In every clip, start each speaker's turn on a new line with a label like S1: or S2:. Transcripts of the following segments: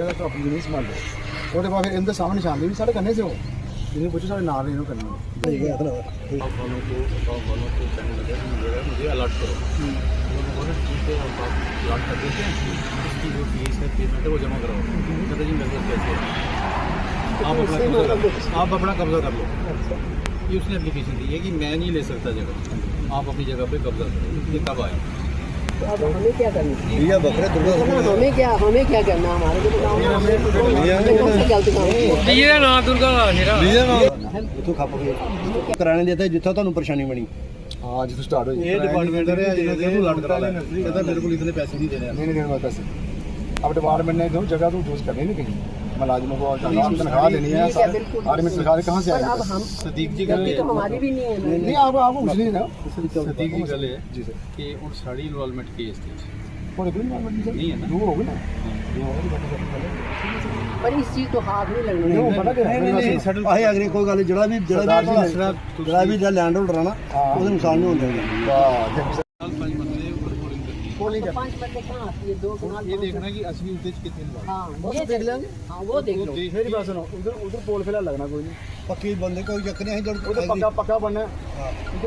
S1: जगह तो अपनी जमीन संभाल लो ਉਹਦੇ ਬਾਅਦ ਫਿਰ ਇਹਦੇ ਸਾਹਮਣੇ ਨਿਸ਼ਾਨ ਦੇ ਵੀ ਸਾਡੇ ਕੰਨੇ ਸੇ ਹੋ जिन्हें पूछो सारे नाम नहीं करना ठीक है वालों को कहने लगे मुझे अलर्ट करो ठीक है हम अलर्ट कर देते हैं इसकी जो फीस है 30 घंटे वो जमा कराओ कहते जी मेरे पास कैसे आप अपना कब्जा कर लो ये उसने एप्लीकेशन दी है कि मैं नहीं ले सकता जगह आप अपनी जगह पे कब्जा करो ये कब आए
S2: तो अब हमें क्या करना हमें क्या करना हमारे को
S3: कराने देता जितना तुहानू परेशानी बनी
S1: हाँ जितो स्टार्ट हो
S3: ये डिपार्टमेंट मेरे को इतने पैसे नहीं देने
S1: नहीं देने वाले पैसे अब डिपार्टमेंट ने जो जगह तो यूज करनी नहीं कहीं मुलाजिमों को तनख्वाह देनी है आर्मी तनख्वाह कहाँ से आएगी
S2: अब हम
S3: सदीक जी
S2: गलती तो हमारी भी नहीं है
S1: नहीं आपको कुछ नहीं ना
S3: सदीक जी गल है
S1: जी सर
S3: कि उन साड़ी इन्वॉल्वमेंट केस
S1: कोई नहीं है ना जो होगी ना
S2: पर इस चीज तो हाथ नहीं लगना
S1: नहीं पता क्या
S3: आहे अगली कोई गल जड़ा भी लैंड होल्डर है ना ਉਹਦੇ ਨੁਕਸਾਨ ਨਹੀਂ ਹੁੰਦਾ
S2: तो 5 बंदे कहाँ आती है 2 कनाल
S3: ये देखना कि असली उद्देश्य कितने
S2: हाँ ये देख लेंगे हाँ वो देख लो
S1: मेरी बात सुनो उधर पोल फिलहाल लगना कोई नहीं
S3: पक्की बंदे कोई चक्कर नहीं
S1: उधर पक्का बनना है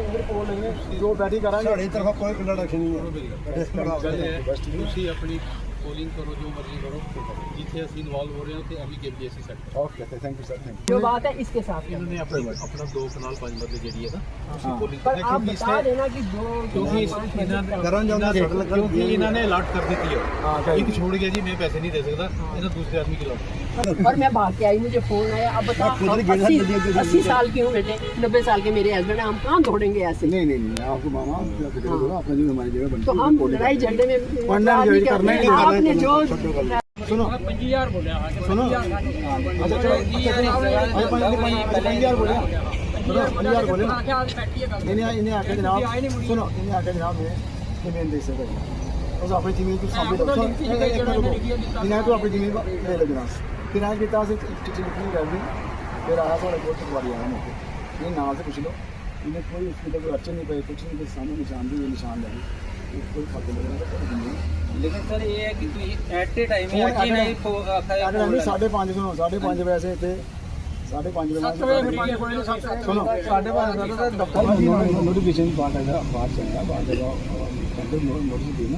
S1: उधर पोल लगने जो बैटिंग करांगे
S3: साड़ी तरफ कोई कंट्रोडक्शन नहीं है
S1: ਤੁਸੀਂ
S3: अपनी पोलिंग करो जो मर्जी करो जिथे ਅਸੀਂ इन्वॉल्व हो रहे हैं ਉੱਥੇ अभी KPSC set
S1: okay thank you sir thank
S2: जो बात है इसके साथ
S3: इन्होंने अपना 2 कनाल 5 मरले ਜਿਹੜੀ ਹੈ ਨਾ ਉਸੇ पोलिंग
S2: पर आप बता देना कि दो
S3: क्योंकि इन्होंने अलॉट कर दी थी एक छोड़ गया जी मैं पैसे नहीं दे सकता इन्हें दूसरे आदमी की अलॉट
S2: और मैं भाग के आई मुझे फोन आया अब बताओ 80 साल की हूँ बेटे 90 साल के मेरे हस्बैंड हम कहाँ दौड़ेंगे ऐसे
S1: नहीं नहीं नहीं आपको मामा अपना जो हमारी जगह
S2: तो हम लड़ाई झगड़े में आपने जो
S1: सुनो
S4: 5000 बोले
S1: सुनो अच्छा चलो 5000 बोले 5000 बोले इन्हें आके जनाब सुनो इन्हें आके जनाब जमीन दे सकते उस अपनी जमीन को साबित इन्हें तो अपनी जमीन ले लो जनाब फिर आए किता से चिट्ठी लिखनी कर दी फिर आया थोड़ा बहुत तुम्हारी आया मौके ये नाम से पूछ लो इन्हें कोई उसके कोई अड़चन नहीं पाई कुछ नहीं सामने निशान दी निशान लगी कोई फर्क नहीं लगा
S4: लेकिन सर ये है कि एट ए टाइम है कि नहीं
S1: अगर 5:30 सुनो 5:30 वैसे थे 5:30 बजे सुनो 5:30 दफ्तर नोटिफिकेशन बात है बात चल रहा बात है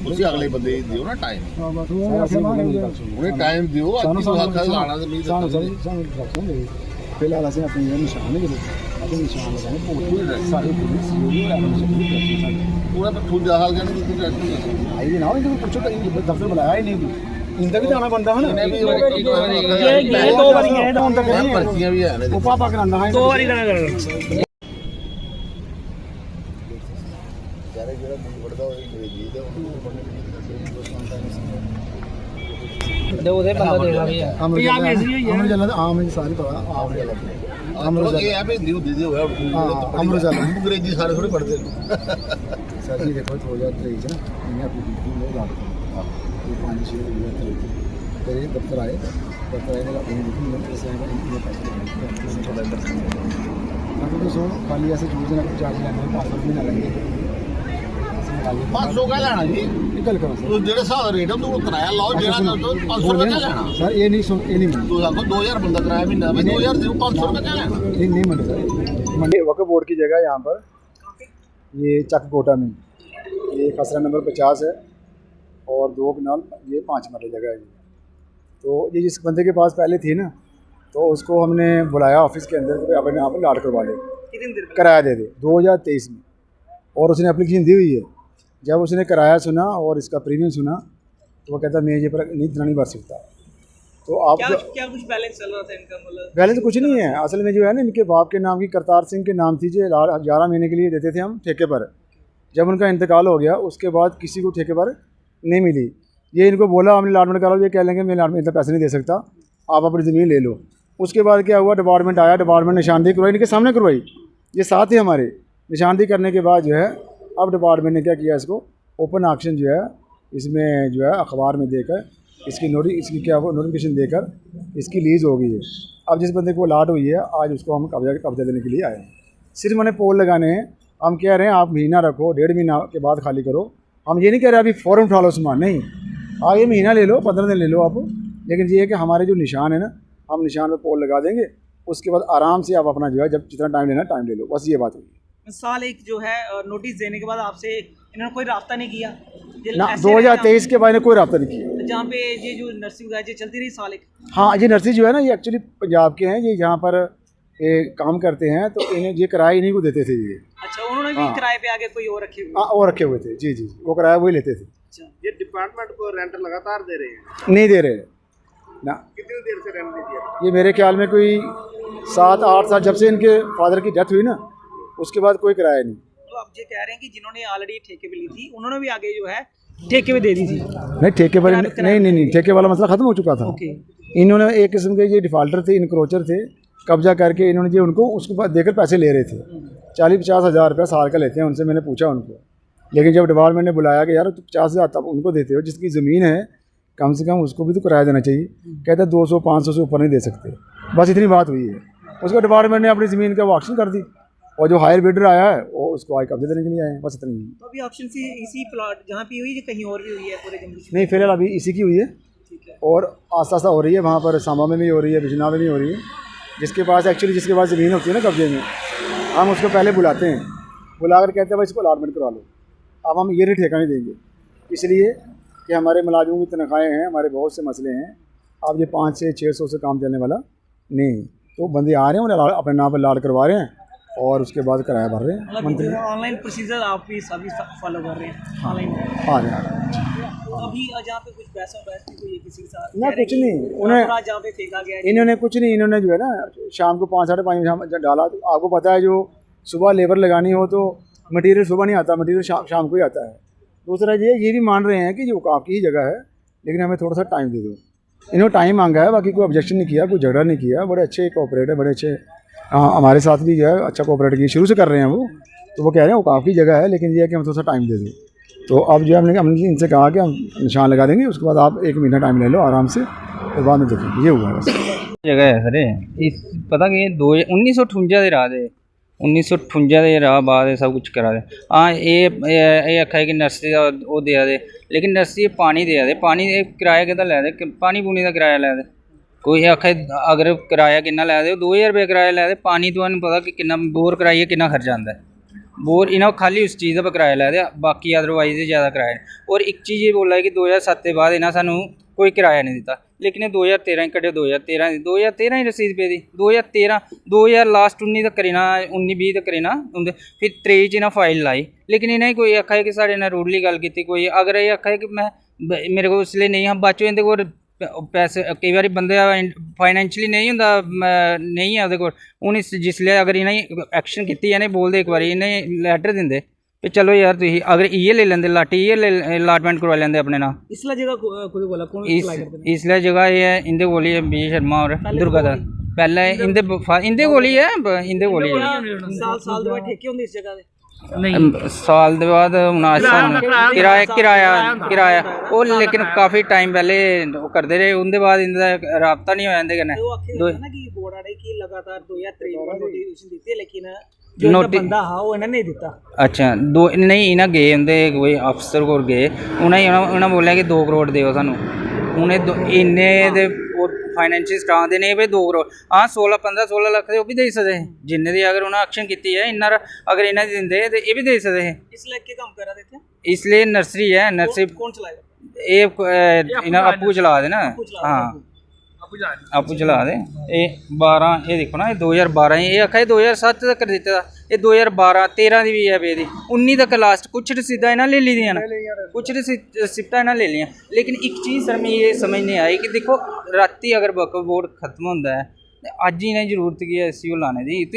S5: उसी अगले बंदे दियो ना टाइम उन्हें टाइम दियो अच्छी बात है लाना
S1: से फिलहाल असं अपने निशान अपने निशान लगाने सारी पुलिस
S5: पूरा तो खुद हाल करने की कोशिश
S1: आई ना इनको पूछो दफ्तर बुलाया ही नहीं इनका भी जाना बनता है ना
S4: ये 2 बार गए तो तक
S5: पर्चियां भी है
S1: वो पापा करांदा है
S4: 2 बार करना
S5: यार जेड़ा मुंह वड़दा होए अंग्रेजी दे उनको पढ़ने
S4: दे उधर बंदा देखा भी है
S1: पंजाब ऐसी ही है अमर जला आम है सारी पता आम जला
S5: अमर ये है भी दियो दीदी होया
S1: अमर जला
S5: अंग्रेजी सारे थोड़े पढ़ते हैं
S1: सर जी देखो 2023 है ना इन्हें अपनी ड्यूटी में लगा ये 5-6 2023 फिर ये दफ्तर आए अपनी ड्यूटी में पैसे आएगा इनके पैसे थोड़ा अंदर तो सो खाली ऐसे जूझ ना चार्ज लेने में 500 भी ना लगेंगे
S5: 500 का लेना जी
S1: निकल करो सर
S5: तो जेड़ा सा रेट हम तो किराया लाओ जेड़ा तो 500 का क्या लेना
S1: सर ये नहीं सुन ये नहीं
S5: तो आपको 2000 बंदा किराया महीना में 2000 दो 500 का क्या लेना
S1: नहीं मंडी सर मंडी वक्फ बोर्ड की जगह यहाँ पर ये चककोटा में ये खसरा नंबर 50 है और 2 कनाल ये 5 मरले जगह है तो ये जिस बंदे के पास पहले थी ना तो उसको हमने बुलाया ऑफिस के अंदर कि अपने यहाँ पर लाट करवा ले किराया दे दे 2023 में और उसने एप्लीकेशन दी हुई है जब उसने किराया सुना और इसका प्रीमियम सुना तो वो कहता मैं ये पर नहीं भर सकता तो आप
S4: क्या कुछ बैलेंस चल रहा था इनका मतलब
S1: बैलेंस कुछ नहीं है असल में जो है ना इनके बाप के नाम की करतार सिंह के नाम थी जो 11 महीने के लिए देते थे हम ठेके पर जब उनका इंतकाल हो गया उसके बाद किसी को ठेके पर नहीं मिली ये इनको बोला हमने अलॉटमेंट कराओ ये कह लेंगे मैं अलॉटमेंट इतना पैसे नहीं दे सकता आप अपनी ज़मीन ले लो उसके बाद क्या हुआ डिपार्टमेंट आया डिपार्टमेंट निशानदेही करवाई इनके सामने करवाई ये साथ ही हमारे निशानदेही करने के बाद जो है अब डिपार्टमेंट ने क्या किया इसको ओपन ऑक्शन जो है इसमें जो है अखबार में देकर इसकी नोटिफिकेशन देकर इसकी लीज़ हो गई है अब जिस बंदे को लाट हुई है आज उसको हम कब्जा देने के लिए आए हैं सिर्फ मैंने पोल लगाने हैं हम कह रहे हैं आप महीना रखो 1.5 महीना के बाद खाली करो हम ये नहीं कह रहे अभी फ़ौरन उठा लो सामान नहीं ये महीना ले लो 15 दिन ले लो आप लेकिन ये है कि हमारे जो निशान है ना, हम निशान पे पोल लगा देंगे, उसके बाद आराम से आप अपना जो है जब जितना टाइम लेना टाइम ले लो, बस ये बात हुई।
S4: साल एक जो है नोटिस देने के बाद आपसे इन्होंने कोई रास्ता नहीं किया
S1: ना 2023 के बाद ने कोई रब्ता नहीं किया।
S4: जहाँ पे ये जो नर्सिंग है ये चलती रही साल एक।
S1: हाँ, ये नर्सिंग जो है ना, ये एक्चुअली पंजाब के हैं, ये यहाँ पर ये काम करते हैं, तो इन्हें ये किराया इन्हीं को देते थे ये।
S4: अच्छा, उन्होंने भी किराए पे आगे कोई और रखे हुए?
S1: हाँ, और रखे हुए थे जी जी, वो किराया वही लेते थे।
S4: अच्छा,
S3: ये डिपार्टमेंट को रेंट लगातार दे रहे हैं?
S1: नहीं दे रहे ना।
S3: कितनी देर से रेंट नहीं दिया?
S1: ये मेरे ख्याल में कोई 7-8 साल, जब से इनके फादर की डेथ हुई ना, उसके बाद कोई किराया नहीं।
S4: तो आप ये कह रहे हैं कि जिन्होंने ऑलरेडी ठेके पे ली थी उन्होंने भी आगे जो है ठेके पे दे दी थी?
S1: नहीं, ठेके पर नहीं, ठेके वाला मसला ख़त्म हो चुका था।
S4: ओके।
S1: इन्होंने एक किस्म के ये डिफ़ाल्टर थे, इनक्रोचर थे, कब्जा करके इन्होंने जो उनको उसके बाद देकर पैसे ले रहे थे। 40-50 हज़ार रुपया साल का लेते हैं उनसे। मैंने पूछा उनको, लेकिन जब डिपार्टमेंट ने बुलाया कि यार 50 हज़ार तब उनको देते हो, जिसकी ज़मीन है कम से कम उसको भी तो किराया देना चाहिए। कहते 200-500 से ऊपर नहीं दे सकते, बस इतनी बात हुई है। उसके डिपार्टमेंट ने अपनी ज़मीन का ऑक्शन कर दी, और जो हायर बिडर आया है वो उसको आए कब्जे देने के लिए आए हैं, बस इतनी ही।
S4: तो अभी ऑप्शन से इसी प्लॉट जहाँ पे हुई है कहीं और भी हुई है पूरे जम्मू कश्मीर?
S1: नहीं, फिलहाल अभी इसी की हुई है,
S4: ठीक है।
S1: और आस्ता आस्ता हो रही है। वहाँ पर सांबा में भी हो रही है, बिजनौर में भी हो रही है। जिसके पास जिसके पास ज़मीन होती है ना कब्जे में, हम उसको पहले बुलाते हैं, बुलाकर कहते हैं भाई इसको अलॉटमेंट करवा लो। अब हम ये ठेका नहीं देंगे, इसलिए कि हमारे मुलाजिमों की तनख्वाहें हैं, हमारे बहुत से मसले हैं। अब ये 500 से 600 से काम चलने वाला नहीं। तो बंदे आ रहे हैं, उन्हें अपने नाम पर लाड करवा रहे हैं, और उसके बाद किराया भर रहे हैं मंथली।
S4: ऑनलाइन प्रोसीजर आप भी सभी फॉलो कर रहे हैं ऑनलाइन?
S1: हाँ जी।
S4: तो अभी जहाँ पे कुछ पैसा कोई किसी के साथ
S1: ना, कुछ नहीं, उन्हें
S4: जहाँ पे फेंका गया
S1: इन्होंने कुछ नहीं, इन्होंने जो है ना शाम को 5-5:30 बजे डाला। तो आपको पता है, जो सुबह लेबर लगानी हो तो मटेरियल सुबह नहीं आता, मटेरियल शाम को ही आता है। दूसरा ये भी मान रहे हैं कि जो आपकी ही जगह है, लेकिन हमें थोड़ा सा टाइम दे दो। इन्होंने टाइम मांगा है, बाकी कोई ऑब्जेक्शन नहीं किया, कोई झगड़ा नहीं किया। बड़े अच्छे कोऑपरेट है, बड़े अच्छे हमारे साथ भी जो है अच्छा कोऑपरेट किया, शुरू से कर रहे हैं वो। तो वो कह रहे हैं वो काफ़ी जगह है, लेकिन ये है कि हम थोड़ा सा टाइम दे दो। तो अब जो हमने इनसे कहा कि हम निशान लगा देंगे, उसके बाद आप 1 महीना टाइम ले लो आराम से, फिर बाद में देखेंगे। ये हुआ बस।
S6: जगह है सर इस पता कि 1958 ਦੇ ਰਾਹ ਦੇ 1958 ਦੇ ਰਾਹ ਬਾਅਦ ਇਹ ਸਭ ਕੁਝ ਕਰਾ ਦੇ। हाँ ਇਹ ਆਖਿਆ ਕਿ ਨਰਸਰੀ ਦਾ ਉਹ ਦਿਆ ਦੇ, लेकिन नर्सरी पानी दिया दे, पानी किराया कितना लै दे, पानी पूनी का किराया लै दे। कोई आखे अगर किराया कितना लै दे, 2000 रुपये किराया लै दे। पानी तो पता कि कितना बोर कराइए कितना खर्चा आंदा है। बोर इन्होंने खाली उस चीज़ का किराया लै दे, बाकी अदरवाइज ज़्यादा किराया। और एक चीज़ ये बोला है कि 2007 के बाद इन्हें सानू कोई किराया नहीं दिता, लेकिन 2013 कटे 2013 ही रसीद पे दी। 2013 लास्ट 19 तक करी ना, 19-20 तक करी ना, फिर 23 इन्हें फाइल लाई। लेकिन इन्हें कोई आखा है कि साढ़े ने रूडली गल की कोई, अगर ये आखा है कि मैं मेरे को इसलिए नहीं, हम बाद चो इहदे कोल पैसे कई बार बंदे फाइनैंशियली नहीं होंदा, नहीं है उहदे कोल। हुण जिसले अगर इन्हें एक्शन कीती इन्हें बोलदे, एक बार इन्हें लैटर दिंदे कि चलो यार तुसीं अगर इ'यै ले लैंदे, लाटी इ'यै अलाटमेंट करवा लैंदे अपने नाम।
S4: इसला जगह कोई बोला कौन अप्लाई करदे ने?
S6: इसलिए जगह ये है इंदे कोल ही है, बी शर्मा और दुर्गा दा। पहले इंदे कोल ही है, इंदे कोल ही है।
S4: साल दे बाद ठेके होंदे इस जगह दे?
S6: साल के बाद किराया वो, लेकिन काफ़ी टाइम पहले करते रहे, उनके बाद इनका राबता नहीं होया इंदे कन्नै।
S4: बोर्ड आड़े की लगातार 2023 में नोटिफिकेशन दी, लेकिन जो बंदा हा वो इन्हें नहीं दिता।
S6: अच्छा, नहीं इन्हें गए उनके कोई अफसर कोल गए, उन्हें बोलिया कि 2 करोड़ देओ सानू। उन्हें इन्ने दे फाइनैंशियल स्ट्रांग दे नहीं भाई 2 करोड़, हाँ 16-15-16 लाख वो भी दे सकते हैं, जिन्ने दी अगर उन्हें एक्शन की है इन्ना, अगर इन्हें दिंदे तो ये भी दे सकते हैं।
S4: इसलिए के काम करा देते हैं,
S6: इसलिए नर्सरी है, नर्सरी
S4: कौन चलाएगा?
S6: ये इन्हें आपू चला दे ना, हाँ आपू चला दे। ये 12 ये देखो ना, ये 2012 ये आखा 2007 तक कर दिता, ये 2012-13 की भी है बेदी, 19 तक लास्ट। कुछ रसीदा इन्हें ले ली दियां ना, कुछ रिसिप्टा इन्हें ले लिया। लेकिन एक चीज़ सर मैं ये समझ नहीं आई कि देखो राती अगर वक्फ बोर्ड खत्म होता है, अज इन्हें जरूरत की है SCO लाने की, तो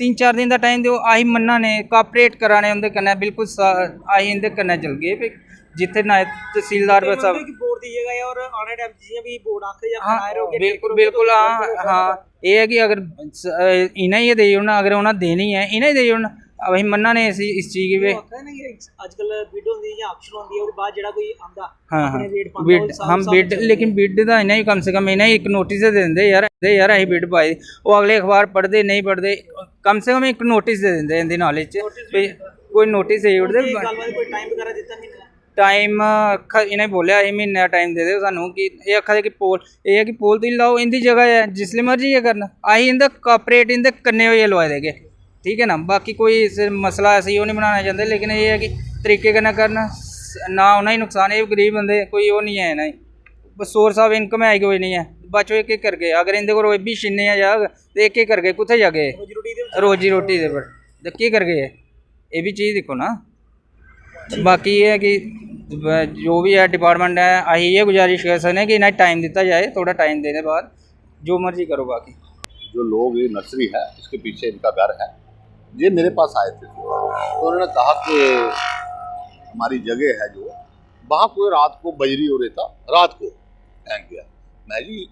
S6: 3-4 दिन का टाइम दो, अं मन्ना ने कापरेट कराने उनके कन्नै, बिल्कुल अं इंदे कन्नै चल गए जिथे नायब तहसीलदार बस
S4: बोर्ड दीजिएगा और आने टाइम जियां भी बोर्ड आखे या बनाए रहोगे।
S6: बिल्कुल हाँ ये है कि अगर इन्हें ही देई ओड़ना, अगर उन्हें देनी है इन्हें ही देई ओड़ना। अब असीं मन्ना ने इस चीज़ गी
S4: आजकल बिड होंदी है या ऑक्शन होंदी है, और बाद जेड़ा कोई आंदा
S6: हाँ
S4: अपने रेट
S6: बिड, हम बिड, लेकिन बिड दा इन्हें कम से कम इन्हें एक नोटिस दे देंदे यार असीं बिड पाई, वो अगले अखबार पढ़दे नहीं पढ़दे, कम से कम एक नोटिस दे देंदे इंदी नॉलेज च कोई नोटिस देई ओड़दे।
S4: कोई टाइम वगैरह दित्ता नहीं?
S6: टाइम इन्हें बोलिया ये महीना टाइम दे दो सानू कि ये आखा दे कि पोल ये है कि पोल तुम लाओ इंदी जगह है जिसले मर्जी है करना अं इंदा कापरेट इंदे कन्ने होइए लवाए देगे ठीक है ना। बाकी कोई इस मसला ऐसे ही वो नहीं बनाना चाहते लेकिन ये है कि तरीके कन्नै करना ना उन्हें नुकसान है गरीब बंदे कोई वो नहीं है ना सोर्स ऑफ इनकम है कोई नहीं है बच्चों एक एक करके अगर इंदे को भी छिन्ने जाग तो एक एक करके कुत्थे जागे रोजी रोटी दे पर की करके ये भी चीज़ देखो ना। बाकी ये है कि जो भी है डिपार्टमेंट है अही ये गुजारिश कर सकते हैं कि इन्हें टाइम दिता जाए थोड़ा टाइम देने बाद जो मर्जी करो। बाकी
S5: जो लोग ये नर्सरी है इसके पीछे इनका घर है ये मेरे पास आए थे तो उन्होंने कहा कि हमारी जगह है जो वहाँ कोई रात को बजरी हो रेता रात को फेंक गया। मैं जी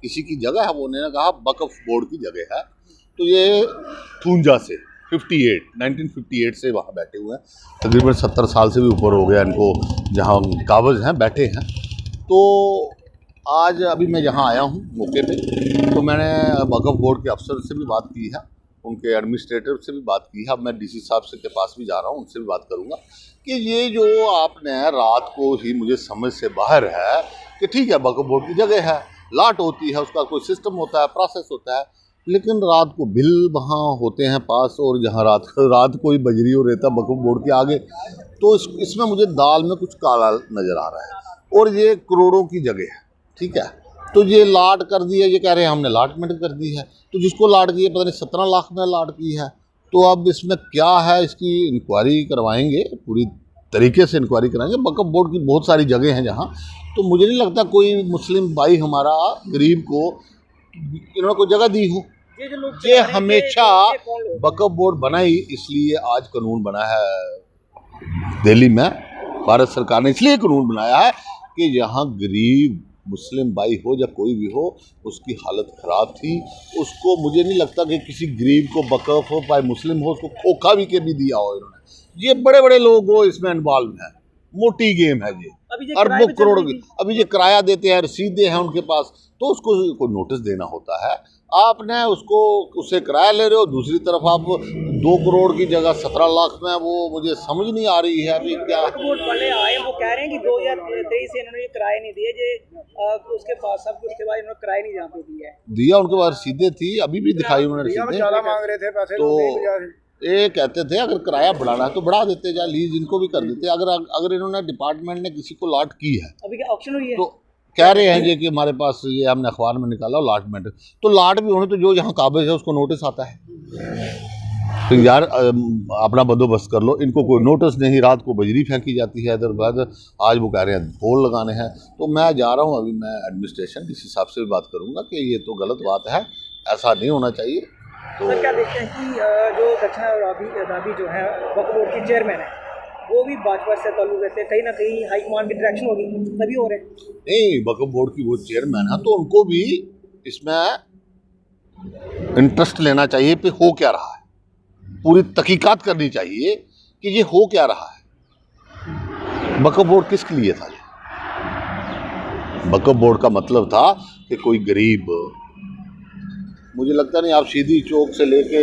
S5: किसी की जगह है वो उन्होंने कहा वक्फ बोर्ड की जगह है तो ये थूंजा से 1958 से वहाँ बैठे हुए हैं तकरीबन 70 साल से भी ऊपर हो गया इनको जहाँ कागज़ हैं बैठे हैं। तो आज अभी मैं यहाँ आया हूँ मौके पे तो मैंने वक्फ बोर्ड के अफसर से भी बात की है उनके एडमिनिस्ट्रेटर से भी बात की है। अब मैं डीसी साहब से के पास भी जा रहा हूँ उनसे भी बात करूँगा कि ये जो आपने रात को ही मुझे समझ से बाहर है कि ठीक है वक्फ बोर्ड की जगह है लाट होती है उसका कोई सिस्टम होता है प्रोसेस होता है लेकिन रात को बिल वहाँ होते हैं पास और जहाँ रात को ही बजरी हो रहता वक्फ बोर्ड के आगे तो इसमें मुझे दाल में कुछ काला नज़र आ रहा है और ये करोड़ों की जगह है ठीक है। तो ये लाट कर दी है ये कह रहे हैं हमने लाटमेंट कर दी है तो जिसको लाट की है पता नहीं 17 लाख में लाट की है। तो अब इसमें क्या है इसकी इंक्वायरी करवाएंगे पूरी तरीके से इंक्वायरी कराएंगे। वक्फ बोर्ड की बहुत सारी जगह हैं जहाँ तो मुझे नहीं लगता कोई मुस्लिम भाई हमारा गरीब को इन्होंने कोई जगह दी हो। ये हमेशा वक्फ बोर्ड बनाई इसलिए आज कानून बना है दिल्ली में भारत सरकार ने इसलिए कानून बनाया है कि यहाँ गरीब मुस्लिम भाई हो या कोई भी हो उसकी हालत ख़राब थी उसको मुझे नहीं लगता कि किसी गरीब को वक्फ हो भाई मुस्लिम हो उसको खोखा भी के भी दिया हो इन्होंने। ये बड़े बड़े लोग हो इसमें इन्वॉल्व हैं मोटी गेम है ये अरबों करोड़ की अभी ये किराया देते हैं रसीदें हैं उनके पास तो उसको कोई नोटिस देना होता है आपने उससे किराया ले रहे हो दूसरी तरफ आप 2 करोड़ की जगह 17 लाख में वो मुझे समझ नहीं आ रही है अभी क्या
S4: वाले आए वो कह रहे हैं कि 2023 से इन्होंने ये किराए नहीं दिए उसके पास सब कुछ के बाद इन्होंने किराए नहीं जहाँ पे दिया
S5: उनके पास रसीदें थी अभी भी दिखाई उन्होंने रसीदें
S3: मांग रहे थे पैसे
S5: तो ये कहते थे अगर किराया बढ़ाना है तो बढ़ा देते या लीज इनको भी कर देते अगर इन्होंने डिपार्टमेंट ने किसी को लॉट की है
S4: अभी क्या ऑक्शन हुई है
S5: तो कह रहे हैं ये कि हमारे पास ये हमने अखबार में निकाला लॉटमेंट तो लाट भी होने तो जो यहाँ काबिज है उसको नोटिस आता है तो यार अपना बंदोबस्त कर लो इनको कोई नोटिस नहीं रात को बजरी फेंकी जाती है इधर बाद आज वो कह रहे हैं पोल लगाने हैं तो मैं जा रहा हूँ अभी मैं एडमिनिस्ट्रेशन डीसी साहब से भी बात करूँगा कि ये तो गलत बात है ऐसा नहीं होना चाहिए।
S4: तो सर क्या देखते हैं कि जो दक्षिणा राबी जो है वक्फ बोर्ड की चेयरमैन है वो भी भाजपा से ताल्लुक रहते हैं कहीं ना कहीं हाईकमान की डायरेक्शन होगी तभी हो रहे हैं
S5: नहीं वक्फ बोर्ड की वो चेयरमैन है तो उनको भी इसमें इंटरेस्ट लेना चाहिए कि हो क्या रहा है पूरी तहकीकात करनी चाहिए कि ये हो क्या रहा है। वक्फ बोर्ड किसके लिए था वक्फ बोर्ड का मतलब था कि कोई गरीब मुझे लगता नहीं आप सीधी चौक से लेके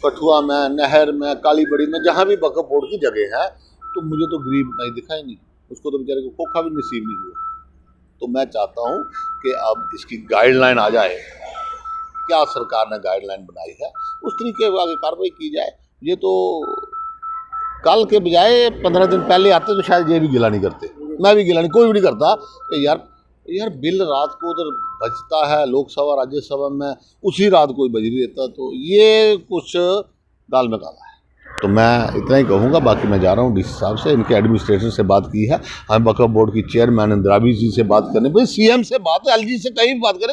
S5: कठुआ में नहर में काली बड़ी में जहाँ भी वक्फ बोर्ड की जगह है तो मुझे तो गरीब नहीं दिखाई नहीं उसको तो बेचारे को खोखा भी नसीब नहीं हुआ। तो मैं चाहता हूँ कि अब इसकी गाइडलाइन आ जाए क्या सरकार ने गाइडलाइन बनाई है उस तरीके से आगे कार्रवाई की जाए। ये तो कल के बजाय 15 दिन पहले आते तो शायद ये भी गिला नहीं करते मैं भी गिला नहीं कोई भी नहीं करता कि यार बिल रात को उधर बजता है लोकसभा राज्यसभा में उसी रात कोई बजरी देता तो ये कुछ दाल में काला है। तो मैं इतना ही कहूँगा बाकी मैं जा रहा हूँ डीसी साहब से इनके एडमिनिस्ट्रेटर से बात की है हम वक्फ बोर्ड की चेयरमैन इंदिराबी जी से बात करने भाई सीएम से बात है एलजी से कहीं भी बात करें